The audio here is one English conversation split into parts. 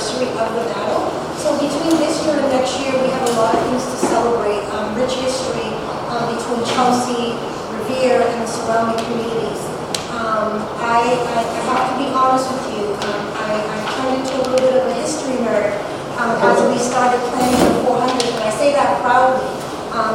anniversary of the battle. So between this year and next year, we have a lot of things to celebrate. Rich history between Chelsea, Revere, and the surrounding communities. I have to be honest with you. I turned into a little bit of a history nerd as we started planning the 400, and I say that proudly.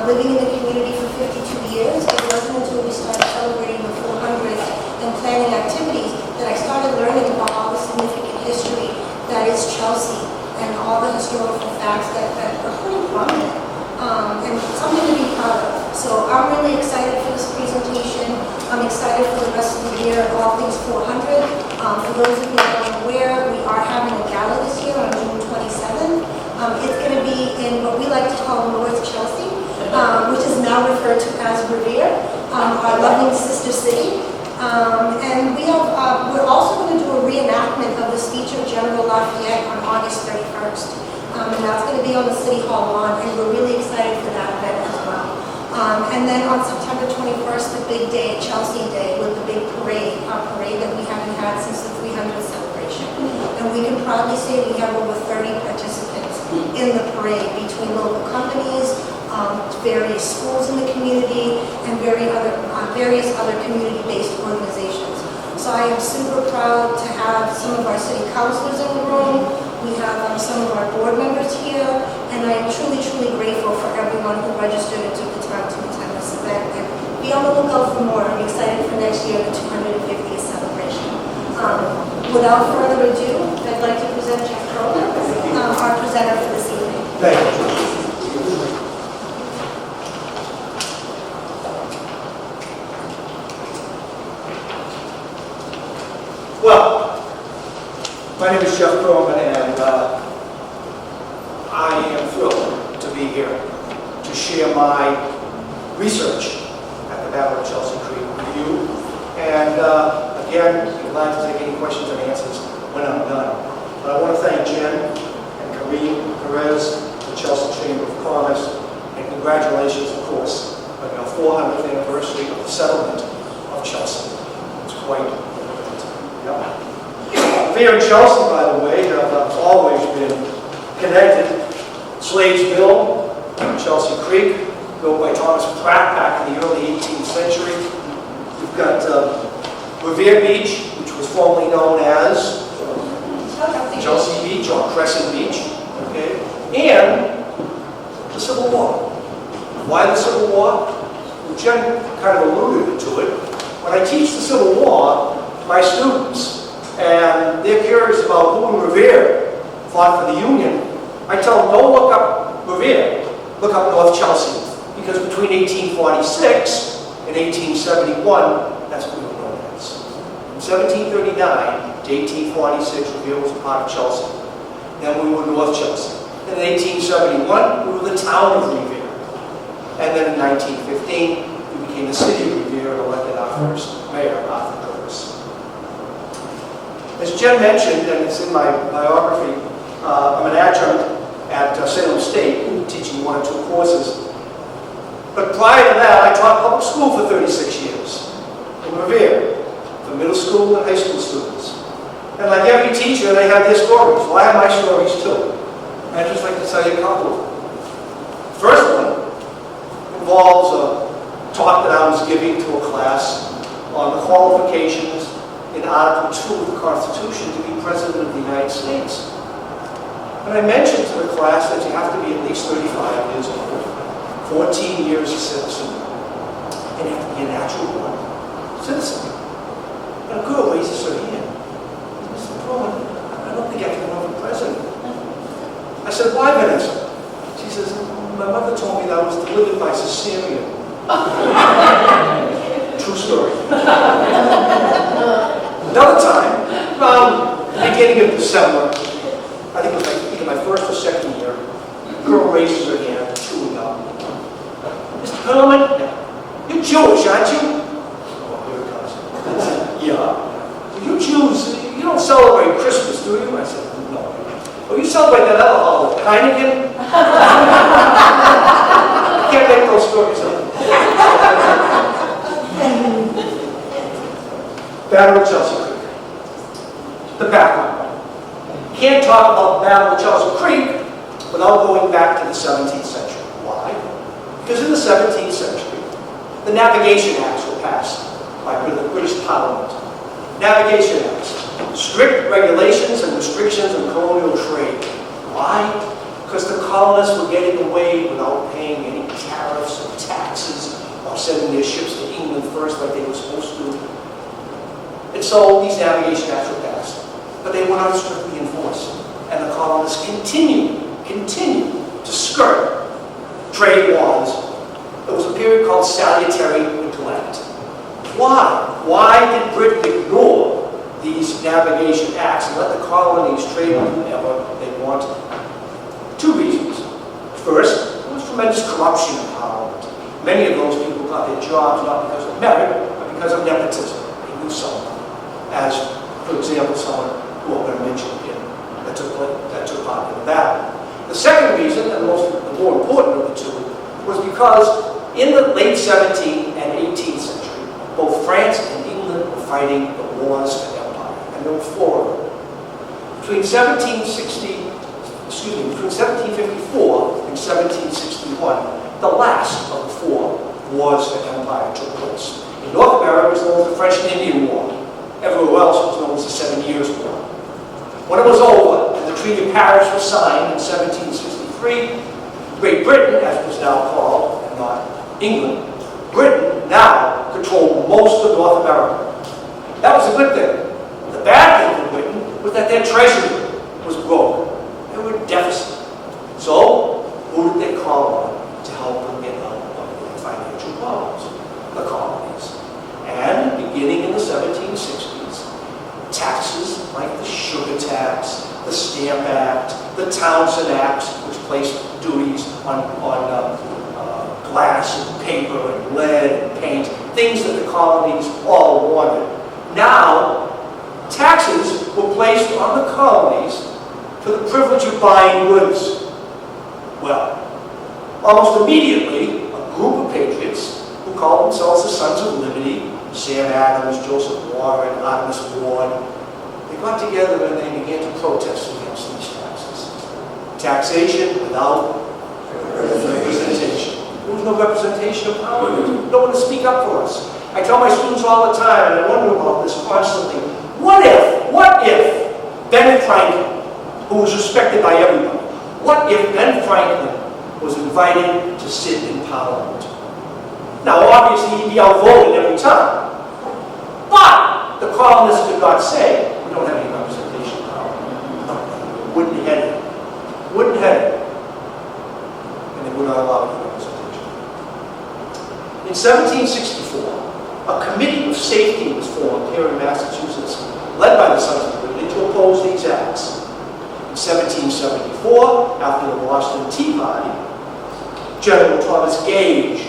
Living in the community for 52 years, it wasn't until we started celebrating the 400th and planning activities that I started learning about all the significant history that is Chelsea and all the historical facts that are pretty prominent. And something to be proud of. So I'm really excited for this presentation. I'm excited for the rest of the year, all things 400. For those of you that are aware, we are having a gala this year on June 27th. It's going to be in what we like to call North Chelsea, which is now referred to as Revere, our loving sister city. And we're also going to do a reenactment of the speech of General Lafayette on August 31st. And that's going to be on the City Hall lawn, and we're really excited for that event as well. And then on September 21st, the big day, Chelsea Day, with the big parade, our parade that we haven't had since the 300th celebration. And we can proudly say we have over 30 participants in the parade between local companies, various schools in the community, and various other community-based organizations. So I am super proud to have some of our city councilors in the room. We have some of our board members here, and I am truly, truly grateful for everyone who registered and took the time to attend this event. And be on the lookout for more. I'm excited for next year, the 250th celebration. Without further ado, I'd like to present Jeff Cronin, our presenter for this evening. Thank you. Well, my name is Jeff Cronin, and I am thrilled to be here to share my research at the Battle of Chelsea Creek with you. And again, I'm glad to take any questions and answers when I'm done. But I want to thank Jen and Kareem Perez, the Chelsea Chamber of Commerce, and congratulations, of course, on your 400th anniversary of the settlement of Chelsea. It's quite Revere and Chelsea, by the way, have always been connected. Sladesville, Chelsea Creek, built by Thomas Pratt back in the early 18th century. We've got Revere Beach, which was formerly known as Chelsea Beach or Crescent Beach, okay? And the Civil War. Why the Civil War? Well, Jen kind of alluded to it. When I teach the Civil War, my students, and they're curious about who in Revere fought for the Union, I tell them, don't look up Revere, look up North Chelsea, because between 1846 and 1871, that's what we were known as. From 1739 to 1846, Revere was a part of Chelsea. Then we were North Chelsea. Then in 1871, we were the town of Revere. And then in 1915, we became the city of Revere and elected our first mayor, Arthur Curtis. As Jen mentioned, and it's in my biography, I'm an adjunct at Salem State, teaching 1 or 2 courses. But prior to that, I taught public school for 36 years in Revere, for middle school and high school students. And like every teacher, they have their stories. Well, I have my stories too. I'd just like to tell you a couple of them. The first one involves a talk that I was giving to a class on the qualifications in Article 2 of the Constitution to be President of the United States. And I mentioned to the class that you have to be at least 35 years old, 14 years a citizen, and you have to be a natural born citizen. And a girl raises her hand. Mr. Cronin, I don't think I can run for president. I said, why, Vanessa? She says, my mother told me that I was delivered by cesarean. True story. Another time, around the beginning of December, I think it was like either my first or second year, a girl raises her hand, chewing up. Mr. Perlman, you're Jewish, aren't you? Oh, here it comes. I said, yeah. Well, you Jews, you don't celebrate Christmas, do you? I said, no. Well, you celebrate that other holiday, Heineken? You can't make those stories up. Battle of Chelsea Creek. The background. can't talk about the Battle of Chelsea Creek without going back to the 17th century. Why? Because in the 17th century, the Navigation Acts were passed by the British Parliament. Navigation Acts, strict regulations and restrictions on colonial trade. Why? Because the colonists were getting away without paying any tariffs or taxes or sending their ships to England first like they were supposed to. And so these Navigation Acts were passed, but they were not strictly enforced. And the colonists continued to skirt trade laws. There was a period called salutary neglect. Why? Why did Britain ignore these Navigation Acts and let the colonies trade with whomever they wanted? Two reasons. First, there was tremendous corruption in Parliament. Many of those people got their jobs not because of merit, but because of nepotism. They knew someone. As, for example, someone who I'm going to mention here that took part in the battle. The second reason, and the more important of the two, was because in the late 17th and 18th century, both France and England were fighting the wars for empire, and there were four of them. Between 1754 and 1761, the last of the four wars for empire took place. In North America, it was known as the French and Indian War. Everywhere else it was known as the 7 Years' War. When it was over and the Treaty of Paris was signed in 1763, Great Britain, as it was now called, and not England, Britain now controlled most of North America. That was a good thing. The bad thing for Britain was that their treasury was broke. They were in deficit. So, who did they call on to help them get out of their financial problems? The colonies. And beginning in the 1760s, taxes like the Sugar Tax, the Stamp Act, the Townshend Acts, which placed duties on glass and paper and lead and paint, things that the colonies all wanted. Now, taxes were placed on the colonies for the privilege of buying goods. Well, almost immediately, a group of patriots who called themselves the Sons of Liberty, Sam Adams, Joseph Warren, Artemus Ward, they got together and they began to protest against these taxes. Taxation without representation. There was no representation of power. No one to speak up for us. I tell my students all the time, and I wonder about this constantly, what if Ben Franklin, who was respected by everybody, what if Ben Franklin was invited to sit in Parliament? Now, obviously, he'd be outvoted every time. But the colonists could not say, we don't have any representation in Parliament. Wouldn't head it. Wouldn't head it. And they would not allow any representation. In 1764, a committee of safety was formed here in Massachusetts, led by the Sons of Liberty, to oppose these acts. In 1774, after the Boston Tea Party, General Thomas Gage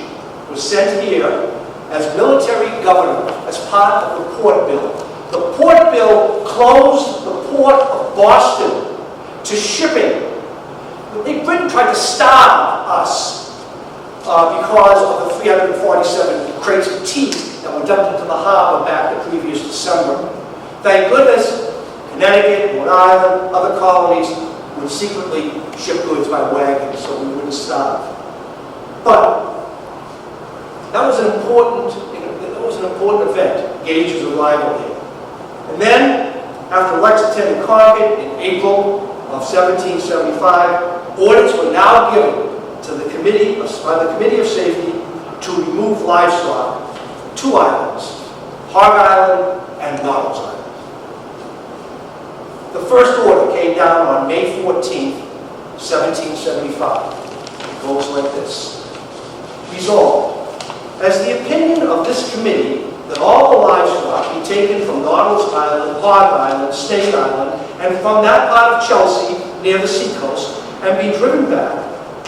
was sent here as military governor as part of the Port Bill. The Port Bill closed the port of Boston to shipping. Britain tried to starve us because of the 347 crates of tea that were dumped into the harbor back the previous December. Thank goodness, Connecticut, Rhode Island, other colonies would secretly ship goods by wagon so we wouldn't starve. But that was an important event, Gage's arrival here. And then, after Lexington and Concord in April of 1775, orders were now given to the Committee of Safety to remove livestock from two islands, Hog Island and Noddle's Island. The first order came down on May 14th, 1775. It goes like this. Resolved, as the opinion of this committee that all the livestock be taken from Noddle's Island, Hog Island, Snake Island, and from that part of Chelsea near the seacoast, and be driven back,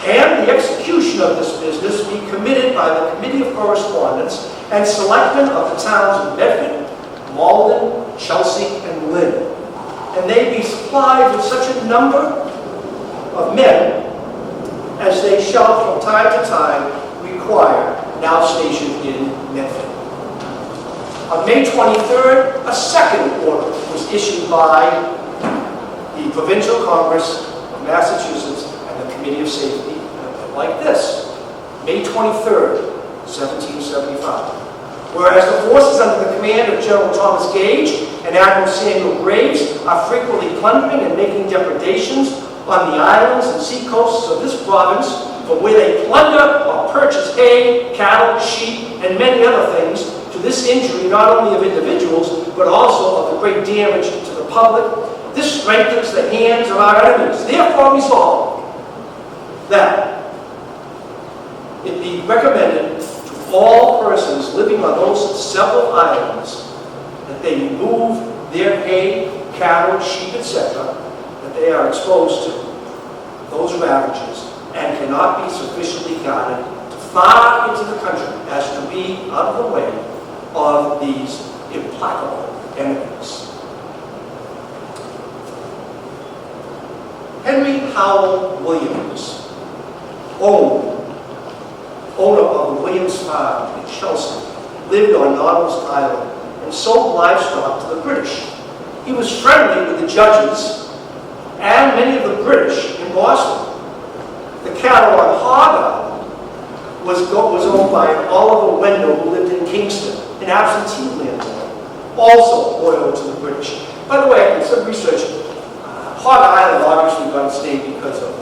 and the execution of this business be committed by the Committee of Correspondence and Selectmen of the towns of Medford, Malden, Chelsea, and Lynn, and they be supplied with such a number of men as they shall from time to time require, now stationed in Medford. On May 23rd, a second order was issued by the Provincial Congress of Massachusetts and the Committee of Safety, like this, May 23rd, 1775. Whereas the forces under the command of General Thomas Gage and Admiral Samuel Graves are frequently plundering and making depredations on the islands and seacoasts of this province, from where they plunder or purchase hay, cattle, sheep, and many other things, to this injury not only of individuals, but also of the great damage to the public. This strengthens the hands of our enemies. Therefore resolve that it be recommended to all persons living on those several islands that they remove their hay, cattle, sheep, etc., that they are exposed to those ravages and cannot be sufficiently guarded to far into the country as to be out of the way of these implacable enemies. Henry Howell Williams, owner of the Williams Farm in Chelsea, lived on Nautilus Island and sold livestock to the British. He was friendly with the judges and many of the British in Boston. The cattle on Hog Island was owned by Oliver Wendell, who lived in Kingston, an absentee landlord, also loyal to the British. By the way, I did some research. Hog Island obviously got its name because of the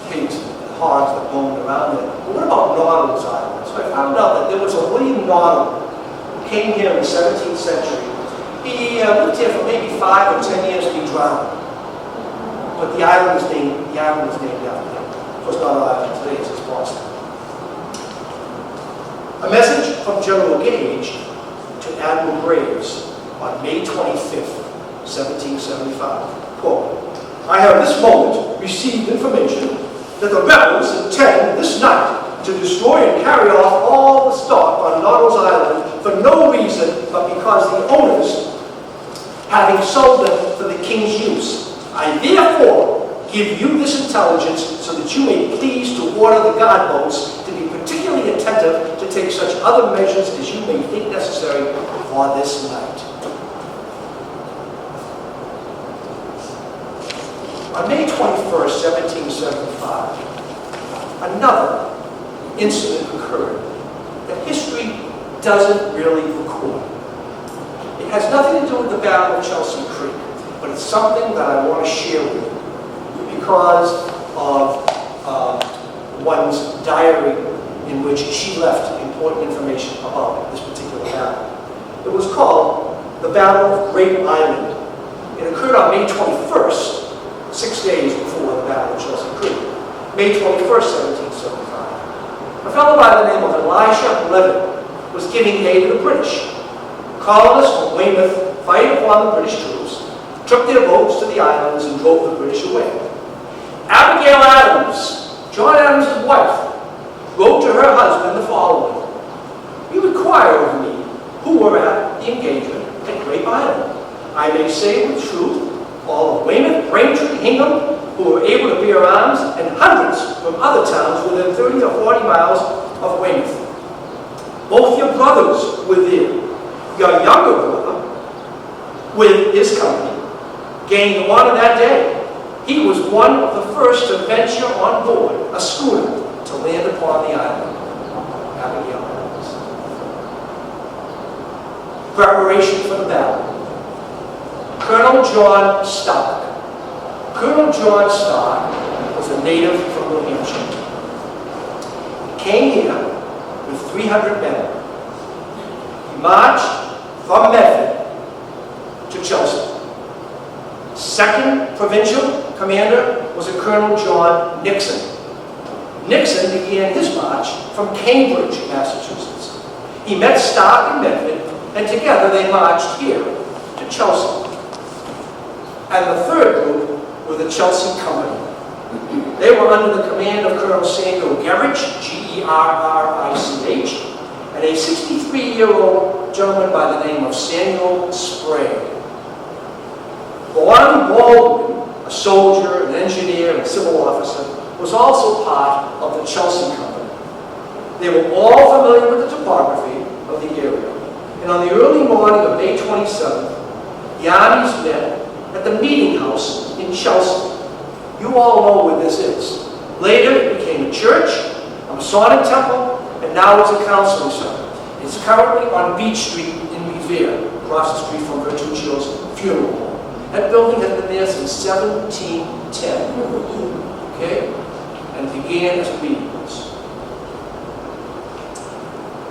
pigs and hogs that roamed around there. But what about Nautilus Island? So I found out that there was a William Nautilus who came here in the 17th century. He lived here for maybe 5 or 10 years and he drowned. But the island was named after him. Of course, not an island today, it's just Boston. A message from General Gage to Admiral Graves on May 25th, 1775. Quote, I have this moment received information that the rebels intend this night to destroy and carry off all the stock on Nautilus Island for no reason but because the owners, having sold them for the king's use. I therefore give you this intelligence so that you may please to order the guard boats to be particularly attentive to take such other measures as you may think necessary for this night. On May 21st, 1775, another incident occurred that history doesn't really record. It has nothing to do with the Battle of Chelsea Creek, but it's something that I want to share with you because of one's diary in which she left important information about this particular battle. It was called the Battle of Great Island. It occurred on May 21st, 6 days before the Battle of Chelsea Creek, May 21st, 1775. A fellow by the name of Elisha Levitt was giving aid to the British. Colonists from Weymouth, fighting upon the British troops, took their boats to the islands and drove the British away. Abigail Adams, John Adams' wife, wrote to her husband the following: You inquire of me who were at the engagement at Grape Island. I may say with truth, all of Weymouth, Braintree, Hingham, who were able to bear arms, and hundreds from other towns within 30 or 40 miles of Weymouth. Both your brothers were there. Your younger brother, with his company, gained the honor that day. He was one of the first to venture on board a schooner to land upon the island. Abigail Adams. Preparation for the battle. Colonel John Stark. Colonel John Stark was a native from New Hampshire. He came here with 300 men. He marched from Medford to Chelsea. Second provincial commander was a Colonel John Nixon. Nixon began his march from Cambridge, Massachusetts. He met Stark in Medford, and together they marched here to Chelsea. And the third group were the Chelsea Company. They were under the command of Colonel Samuel Gerrich, Gerrich, and a 63-year-old gentleman by the name of Samuel Sprague. Barney Baldwin, a soldier, an engineer, and civil officer, was also part of the Chelsea Company. They were all familiar with the topography of the area. And on the early morning of May 27th, the armies met at the Meeting House in Chelsea. You all know where this is. Later, it became a church, a Masonic temple, and now it's a counseling center. It's currently on Beach Street in Revere, across the street from Bertuccio's funeral home. That building has been there since 1710, okay? And it began as a meeting house.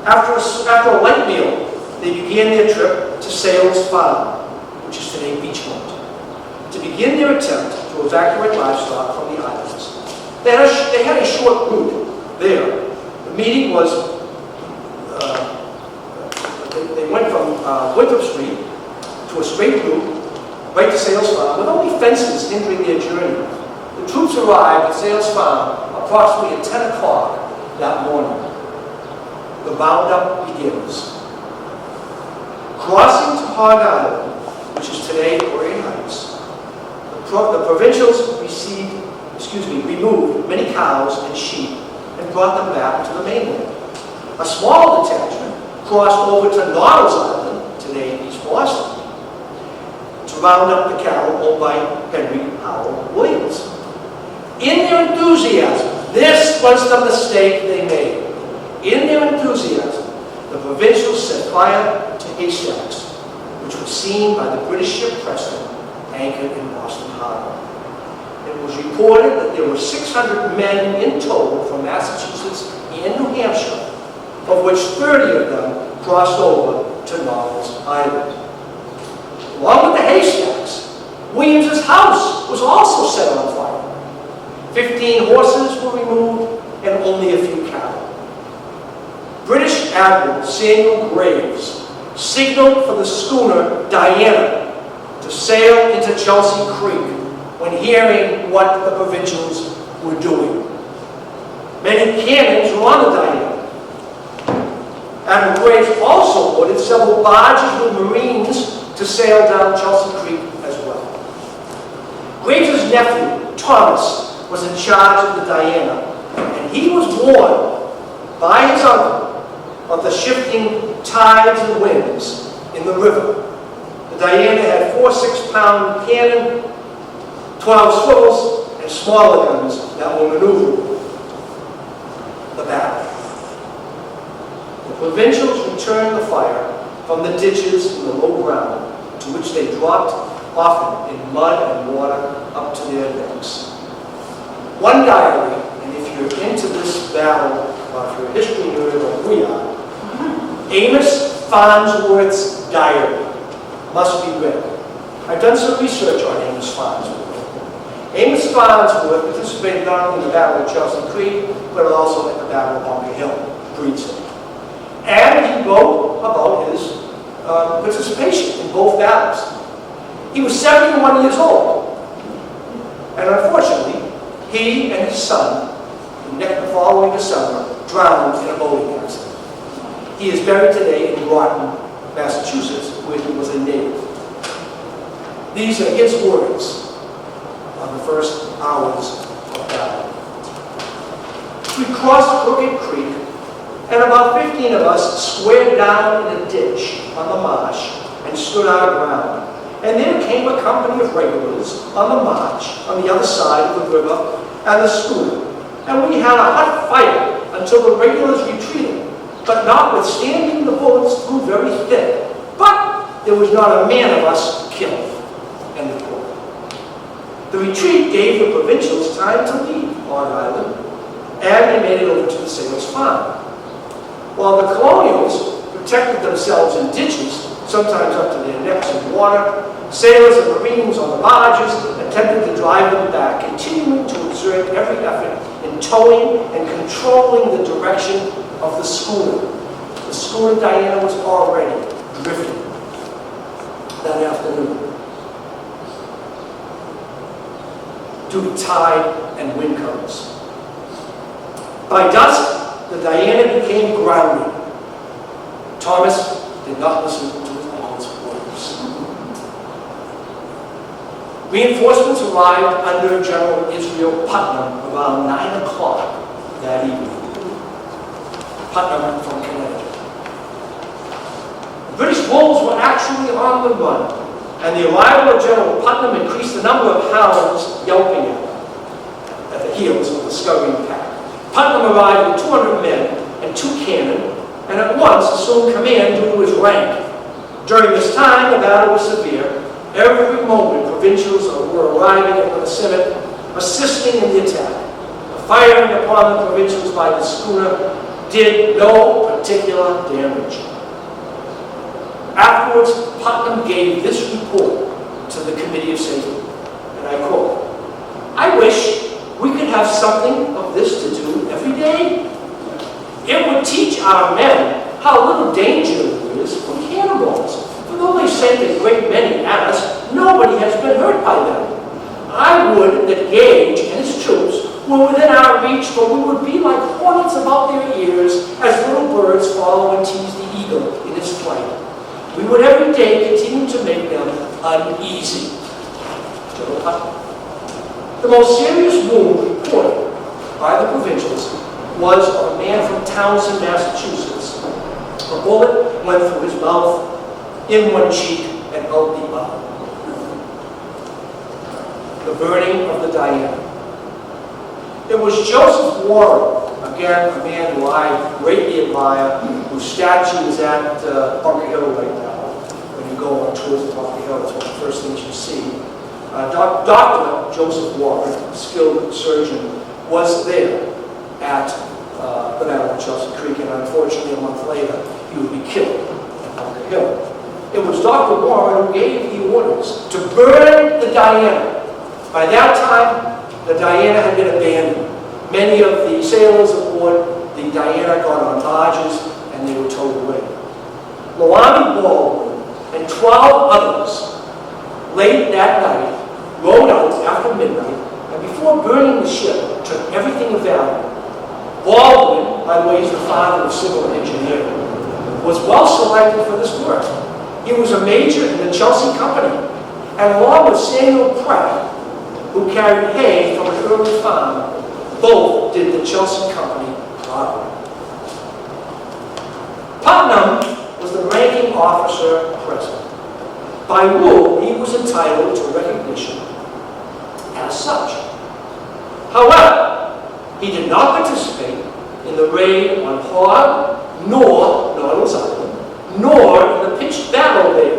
After a light meal, they began their trip to Sales Farm, which is today Beachmont, to begin their attempt to evacuate livestock from the islands. They had a short route there. The meeting was, they went from Winthrop Street to a straight route right to Sales Farm with only fences hindering their journey. The troops arrived at Sales Farm approximately at 10 o'clock that morning. The roundup begins. Crossing to Hog Island, which is today Orion Heights, the provincials removed many cows and sheep and brought them back to the mainland. A small detachment crossed over to Noddle's Island, today East Boston, to round up the cattle owned by Henry Howell Williams. In their enthusiasm, this was the mistake they made. In their enthusiasm, the provincials set fire to haystacks, which was seen by the British ship Preston, anchored in Boston Harbor. It was reported that there were 600 men in total from Massachusetts and New Hampshire, of which 30 of them crossed over to Noddle's Island. Along with the haystacks, Williams's house was also set on fire. 15 horses were removed and only a few cattle. British Admiral Samuel Graves signaled for the schooner Diana to sail into Chelsea Creek when hearing what the provincials were doing. Many cannons were on the Diana. Admiral Graves also ordered several barges with Marines to sail down Chelsea Creek as well. Graves' nephew, Thomas, was in charge of the Diana, and he was warned by his uncle of the shifting tides and winds in the river. The Diana had 4 6-pound cannon, 12 swivels, and smaller guns that were maneuverable. The battle. The provincials returned the fire from the ditches in the low ground, to which they dropped often in mud and water up to their necks. One diary, and if you're into this battle, or if you're a history nerd like we are, Amos Farnsworth's diary must be read. I've done some research on Amos Farnsworth. Amos Farnsworth participated not only in the Battle of Chelsea Creek, but also at the Battle of Bunker Hill, Breedstone. And he wrote about his participation in both battles. He was 71 years old, and unfortunately, he and his son, the following December, drowned in a boating accident. He is buried today in Groton, Massachusetts, where he was a native. These are his words on the first hours of battle. We crossed Crooked Creek, and about 15 of us squared down in a ditch on the marsh and stood our ground. And there came a company of regulars on the march on the other side of the river and the schooner. And we had a hot fight until the regulars retreated. But notwithstanding, the bullets flew very thick. But there was not a man of us killed. End of quote. The retreat gave the provincials time to leave Long Island, and they made it over to the Sales Farm. While the colonials protected themselves in ditches, sometimes up to their necks in water, sailors and Marines on the barges attempted to drive them back, continuing to exert every effort in towing and controlling the direction of the schooner. The schooner Diana was already drifting that afternoon due to tide and wind currents. By dusk, the Diana became grounded. Thomas did not listen to his uncle's orders. Reinforcements arrived under General Israel Putnam around 9 o'clock that evening. Putnam from Connecticut. The British wolves were actually on the run, and the arrival of General Putnam increased the number of hounds yelping at the heels of the scurrying pack. Putnam arrived with 200 men and 2 cannon, and at once assumed command due to his rank. During this time, the battle was severe. Every moment, provincials were arriving at the Senate, assisting in the attack. The firing upon the provincials by the schooner did no particular damage. Afterwards, Putnam gave this report to the Committee of Safety, and I quote, "I wish we could have something of this to do every day. It would teach our men how little danger there is from cannonballs. For though they sent a great many at us, nobody has been hurt by them. I would that Gage and his troops were within our reach, for we would be like hornets about their ears, as little birds follow and tease the eagle in its flight. We would every day continue to make them uneasy." General Putnam. The most serious wound reported by the provincials was of a man from Townsend, Massachusetts. A bullet went through his mouth, in one cheek, and out the other. The burning of the Diana. It was Joseph Warren, again, a man who I greatly admire, whose statue is at Bunker Hill right now. When you go on tours of Bunker Hill, it's one of the first things you see. Dr. Joseph Warren, a skilled surgeon, was there at the Battle of Chelsea Creek, and unfortunately, a month later, he would be killed at Bunker Hill. It was Dr. Warren who gave the orders to burn the Diana. By that time, the Diana had been abandoned. Many of the sailors aboard the Diana got on barges, and they were towed away. Loami Baldwin and 12 others, late that night, rowed out after midnight, and before burning the ship, took everything of value. Baldwin, by the way, is the father of civil engineering, was well selected for this work. He was a major in the Chelsea Company, and along with Samuel Pratt, who carried hay from an early farm, both did the Chelsea Company proud. Putnam was the ranking officer present. By rule, he was entitled to recognition as such. However, he did not participate in the raid on Hog, nor Nautilus Island, nor in the pitched battle there.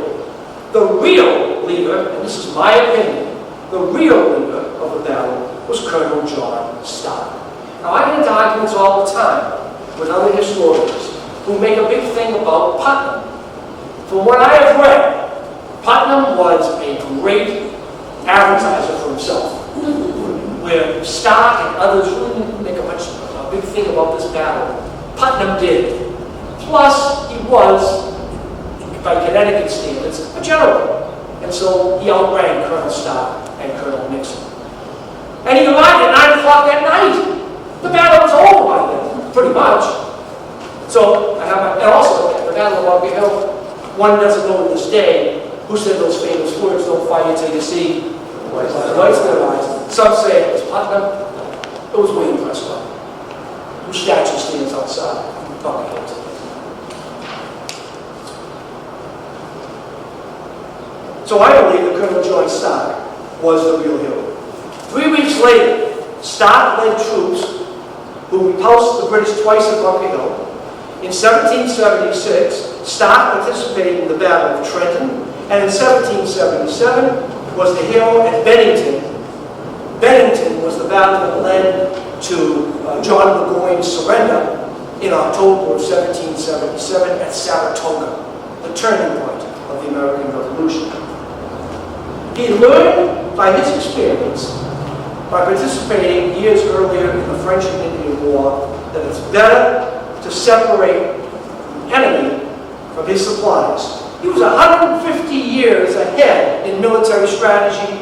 The real leader, and this is my opinion, the real leader of the battle was Colonel John Stark. Now, I get into arguments all the time with other historians who make a big thing about Putnam. From what I have read, Putnam was a great advertiser for himself, where Stark and others really didn't make a big thing about this battle. Putnam did. Plus, he was, by Connecticut standards, a general. And so he outranked Colonel Stark and Colonel Nixon. And he arrived at 9 o'clock that night. The battle was over by then, pretty much. So, and also at the Battle of Bunker Hill, one doesn't know to this day who said those famous words, "Don't fight until you see the lights in their eyes." Some say it was Putnam. It was William Prescott, whose statue stands outside Bunker Hill today. So I believe that Colonel John Stark was the real hero. 3 weeks later, Stark led troops who repulsed the British twice at Bunker Hill. In 1776, Stark participated in the Battle of Trenton, and in 1777 was the hero at Bennington. Bennington was the battle that led to John Burgoyne's surrender in October of 1777 at Saratoga, the turning point of the American Revolution. He learned by his experience, by participating years earlier in the French and Indian War, that it's better to separate the enemy from his supplies. He was 150 years ahead in military strategy.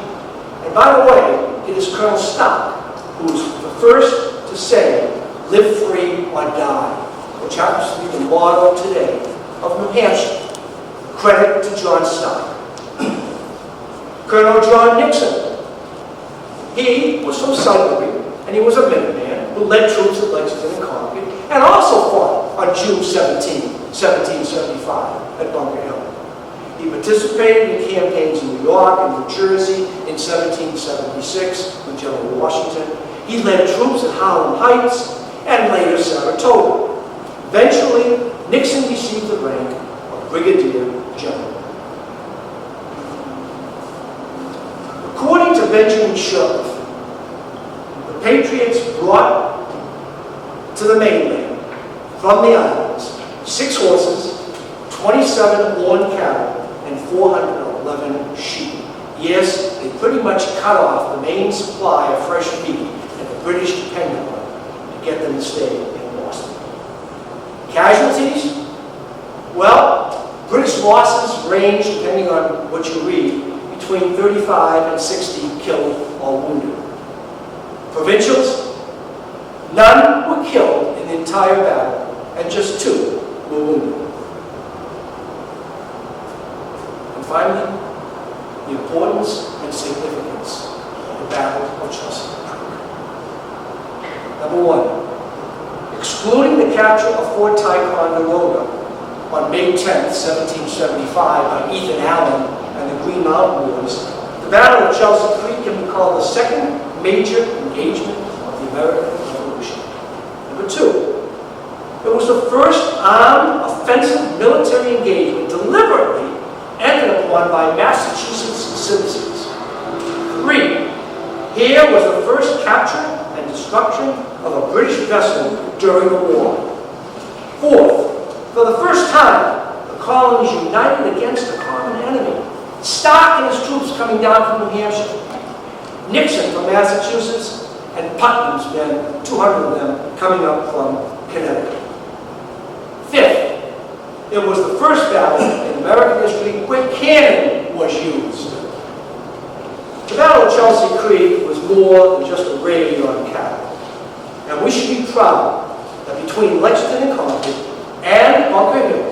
And by the way, it is Colonel Stark who was the first to say, "Live free or die," which happens to be the motto today of New Hampshire. Credit to John Stark. Colonel John Nixon. He was from Sudbury, and he was a Minuteman who led troops at Lexington and Concord, and also fought on June 17, 1775 at Bunker Hill. He participated in campaigns in New York and New Jersey in 1776 with General Washington. He led troops at Harlem Heights and later Saratoga. Eventually, Nixon received the rank of Brigadier General. According to Benjamin Sherlock, the Patriots brought to the mainland from the islands 6 horses, 27 horned cattle, and 411 sheep. Yes, they pretty much cut off the main supply of fresh meat that the British depended on to get them to stay in Boston. Casualties? Well, British losses range, depending on what you read, between 35 and 60 killed or wounded. Provincials? None were killed in the entire battle, and just 2 were wounded. And finally, the importance and significance of the Battle of Chelsea Creek. Number 1, excluding the capture of Fort Ticonderoga on May 10, 1775 by Ethan Allen and the Green Mountain Wars, the Battle of Chelsea Creek can be called the second major engagement of the American Revolution. Number 2, it was the first armed offensive military engagement deliberately entered upon by Massachusetts citizens. 3, here was the first capture and destruction of a British vessel during the war. 4th, for the first time, the colonies united against a common enemy. Stark and his troops coming down from New Hampshire, Nixon from Massachusetts, and Putnam's men, 200 of them, coming up from Connecticut. 5th, it was the first battle in American history where cannon was used. The Battle of Chelsea Creek was more than just a raid on cattle. And we should be proud that between Lexington and Concord and Bunker Hill,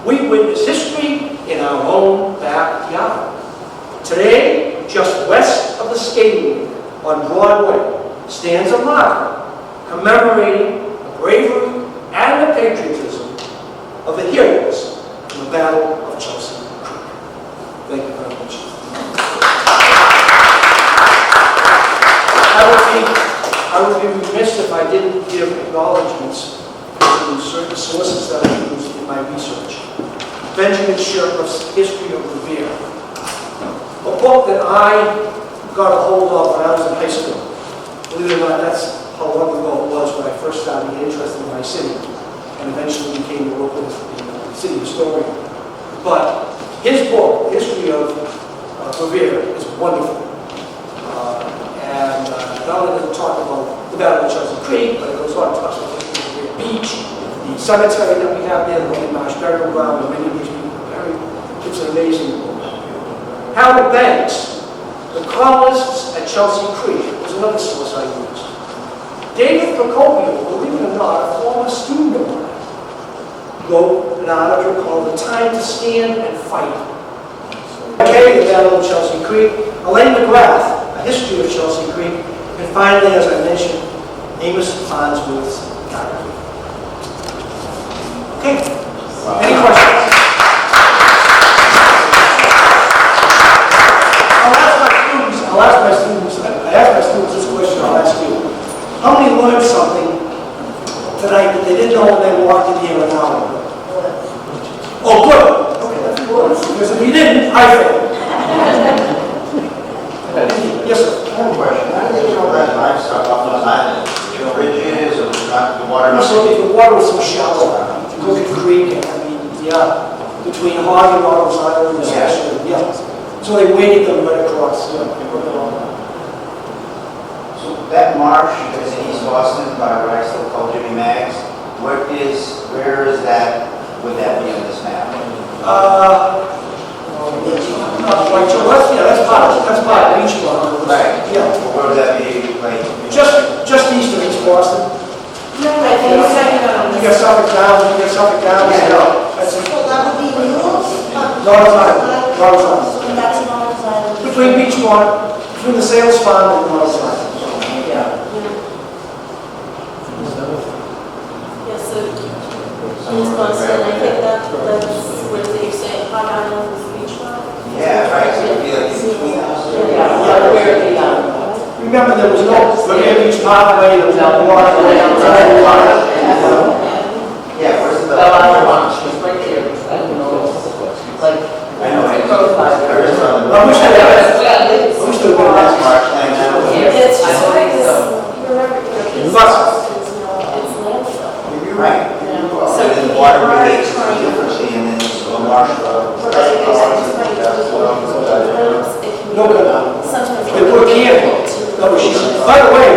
we witness history in our own backyard. Today, just west of the skating rink on Broadway, stands a marker commemorating the bravery and the patriotism of the heroes in the Battle of Chelsea Creek. Thank you very much. I would be remiss if I didn't give acknowledgments to certain sources that I used in my research. Benjamin Sherlock's History of Revere, a book that I got a hold of when I was in high school. Believe it or not, that's how long ago it was when I first started getting interested in my city, and eventually became a local city historian. But his book, History of Revere, is wonderful. And not only does it talk about the Battle of Chelsea Creek, but it goes on to talk about Revere Beach, the cemetery that we have there, the William Marsh Burial Ground, where many of these people are buried. It's an amazing book. Harold Banks, The Colonists at Chelsea Creek, was another source I used. David Procopio, believe it or not, a former student of mine, wrote an article called The Time to Stand and Fight. Okay, the Battle of Chelsea Creek. Elaine McGrath, A History of Chelsea Creek. And finally, as I mentioned, Amos Farnsworth's diary. Okay, any questions? I'll ask my students, I ask my students this question, I'll ask you. How many learned something tonight that they didn't know when they walked in here an hour ago? Oh, good. Okay, that's good. Because if you didn't, I failed. Yes, sir. I have a question. How do they get all that livestock off those islands? The bridges or the water? So if the water was so shallow, if you look at the creek, I mean, yeah, between Hog and Roberts Island, especially, yeah. So they waded them right across, yeah. They put them on. So that marsh is in East Boston by what I still call Jimmy Maggs. Where is that, would that be on this map? Right, so that's part of Beach Bar. Right. Yeah. Where would that be, like? Just east of East Boston. No, I think You got Suffolk Downs, Yeah. That's it. Well, that would be North North Island. And that's North Island. Between Beach Bar, between the sales farm and North Island. Yeah. Yes, so East Boston, I think that's where they say Hot Island is the beach where the, Remember, there was no, remember each pathway, there was no water, there was no water. Yeah, where's the? Bellflower Launch, it's right there. I don't know, it's like, I know, it's I close by. there is on the. I wish they had, Yeah, I wish they would have asked. March thing now. It's I just don't like think this, so. you remember, It must. It's landfill. Right. So So then the water release is differently and then it's a marsh. No, but, they were canned. No, she's, by the way,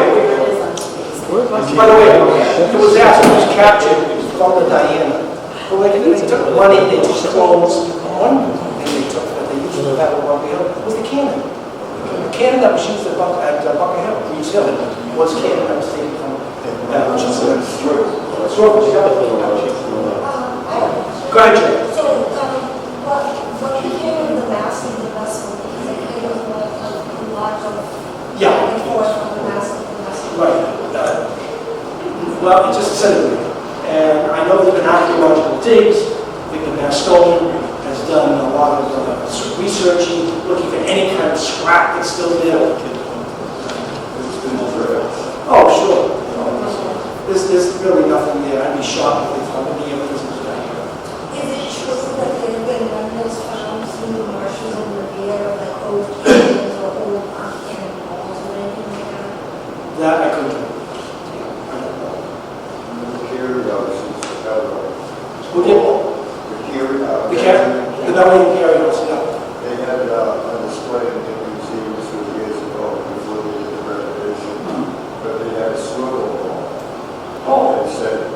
it was asked, it was captured from the Diana. Well, they took money, they took clothes, one thing they took that they used to have at Bunker Hill was the cannon. The cannon that was used at Bunker Hill, Reed's Hill, was cannon that was taken from that, which is a sort of, Go ahead, Jay. So, what became of the massive investment, because I kind of a lot of Yeah. back and forth on the massive investment. Right. Well, it just said it. And I know there's been archaeological digs. Victor Bastone has done a lot of researching, looking for any kind of scrap that's still there. Oh, sure. There's really nothing there. I'd be shocked if they found any evidence of that. Is it true that there have been remnants found in the marshes and Riviera, like old cannons or old cannonballs or anything like that? That I couldn't do. I don't know. Who did what? The cat? The Valley Carriers, yeah. They had a display in the museums a few years ago before they did the renovation, but they had a swivel wall. Oh. They said it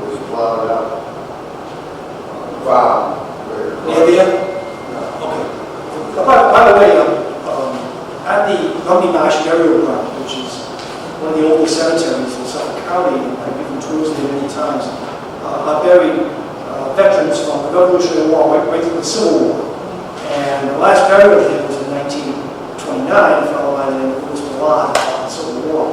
was plowed up, farm, where it Yeah, yeah. Okay. By the way, at the Lumbee Marsh Burial Ground, which is one of the oldest cemeteries in Suffolk County, I've been tours there many times, are buried veterans from the Revolutionary War right through the Civil War. And the last burial there was in 1929, a fellow by the name of Louis Millard fought the Civil War.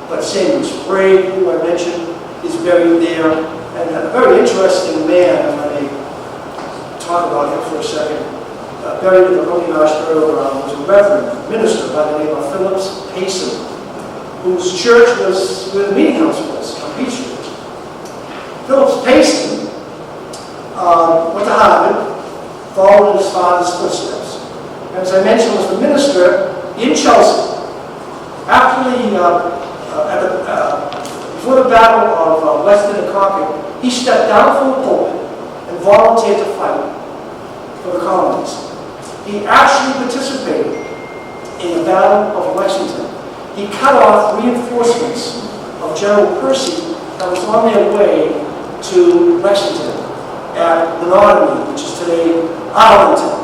But Samuel Sprague, who I mentioned, is buried there. And a very interesting man, I'm going to talk about him for a second, buried in the Lumbee Marsh Burial Ground was a reverend minister by the name of Phillips Payson, whose church was where the meeting house was on Beach Street. Phillips Payson went to Harvard, followed in his father's footsteps. And as I mentioned, was the minister in Chelsea. After before the Battle of Weston and Concord, he stepped down from the pulpit and volunteered to fight for the colonies. He actually participated in the Battle of Lexington. He cut off reinforcements of General Percy that was on their way to Lexington at Menominee, which is today Arlington.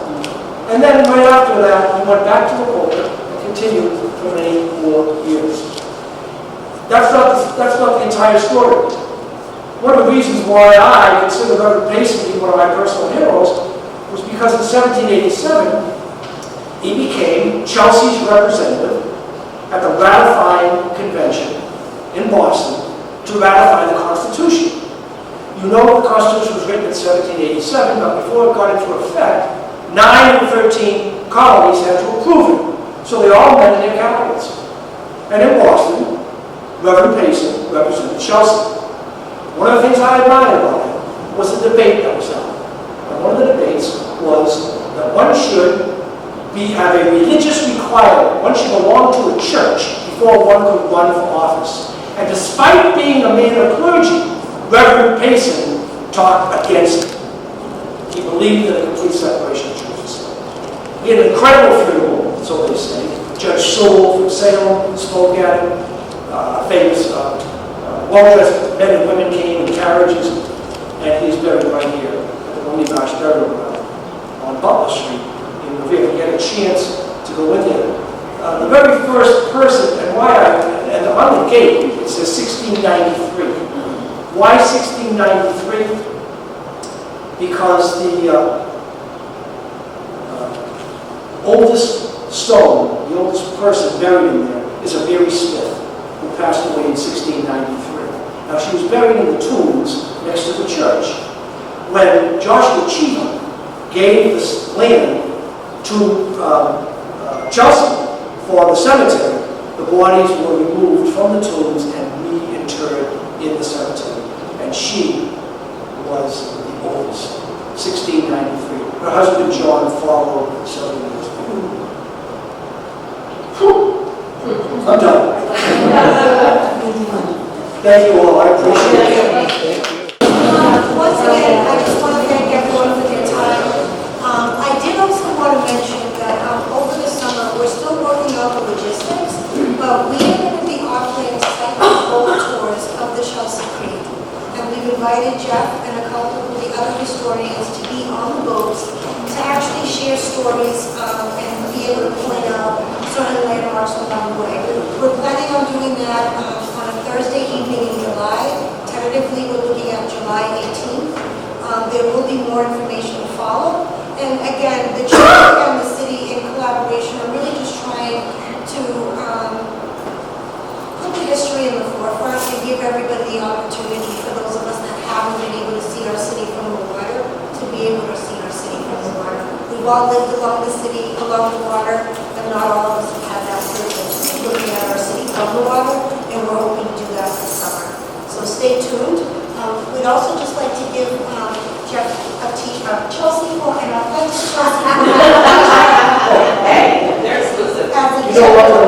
And then right after that, he went back to the pulpit and continued for many more years. That's not the entire story. One of the reasons why I consider Reverend Payson to be one of my personal heroes was because in 1787, he became Chelsea's representative at the ratifying convention in Boston to ratify the Constitution. You know the Constitution was written in 1787, but before it got into effect, 9 of the 13 colonies had to approve it. So they all met in their capitals. And in Boston, Reverend Payson represented Chelsea. One of the things I admired about him was the debate that was held. And one of the debates was that one should have a religious requirement. One should belong to a church before one could run for office. And despite being a man of clergy, Reverend Payson talked against it. He believed in a complete separation of church and state. He had an incredible funeral, so they say. Judge Sewell from Salem spoke at it. Famous well-dressed men and women came in carriages, and he's buried right here at the Lumbee Marsh Burial Ground on Butler Street in Revere. He had a chance to go in there. The very first person, and on the gate, it says 1693. Why 1693? Because the oldest stone, the oldest person buried in there is a Mary Smith, who passed away in 1693. Now, she was buried in the tombs next to the church. When Joshua Cheatham gave this land to Chelsea for the cemetery, the bodies were removed from the tombs and reinterred in the cemetery. And she was the oldest, 1693. Her husband John followed several years later. I'm done. Thank you all, I appreciate it. Once again, I just want to thank everyone for their time. I did also want to mention that over the summer, we're still working out the logistics, but we are going to be offering site boat tours of the Chelsea Creek. And we've invited Jeff and a couple of the other historians to be on the boats to actually share stories and be able to point out certain landmarks along the way. We're planning on doing that on a Thursday evening in July. Tentatively, we're looking at July 18th. There will be more information to follow. And again, the church and the city in collaboration are really just trying to put the history in the forefront and give everybody the opportunity, for those of us that haven't been able to see our city from the water, to be able to see our city from the water. We've all lived along the city, along the water, but not all of us have had that privilege of looking at our city from the water, and we're hoping to do that this summer. So stay tuned. We'd also just like to give Jeff a t-shirt, Chelsea for an authentic Chelsea. Hey, they're exclusive. As a You know what,